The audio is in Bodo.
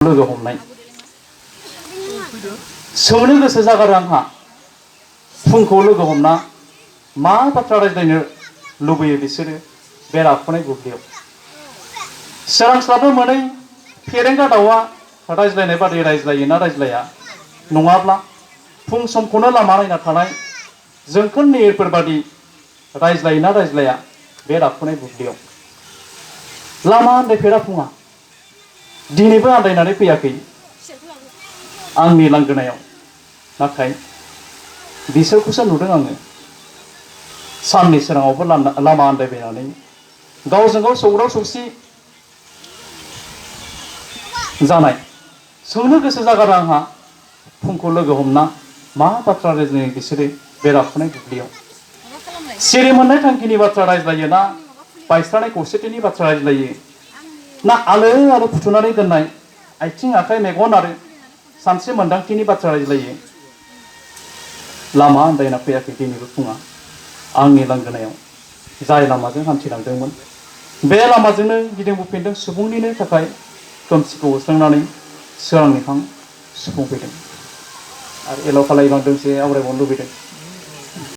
लोगो हमनाय सोंनो गोसो जागारो आंहा फुंखौ लोगो हमना मा बाथ्रा रायज्लायनो लुबैयो बिसोरो बे राफुनाय बुब्लियाव सोरांस्लाबनो मोनै फेरेंगा दाउआ रायज्लायनाय बादि रायज्लायोना रायज्लाया नङाब्ला फुं समखौनो लामा नायना थानाय जोंखोल निहिरफोर बादि रायज्लायोना रायज्लाया बे राफुनाय बुब्लियाव लामा आन्दायफेरा फुङा दिनैबो आन्दायनानै फैयाखै आंनि लांगोनायाव नाथाय बिसोरखौसो नुदों आङो साननि सोराङावबो लामा आन्दायबायनानै गावजों गाव सौग्राव सौसि जानाय सोंनो गोसो जागारो आंहा फुंखौ लोगो हमना मा बाथ्रा रायज्लायो बिसोरो बे राफुनाय बुब्लियाव सिरि मोननाय थांखिनि बाथ्रा रायज्लायो ना बायस्रानाय खौसेथिनि बाथ्रा रायज्लायो ना आलो आलो फुथुनानै दोननाय आथिं आखाइ मेगन आरो सानस्रि मोन्दांथिनि बाथ्रा रायज्लायो लामा आन्दायना फैयाखै दिनैबो फुङा आंनि लांगोनायाव जाय लामाजों हान्थिलांदोंमोन बे लामाजोंनो गिदिंबोफिनदों सुबुंनिनो थाखाय खोमसिखौ होस्रांनानै सोरांनि हां सुफुंफैदों आरो एलाव खालायबांदोंसो आवरायबावनो लुबैदों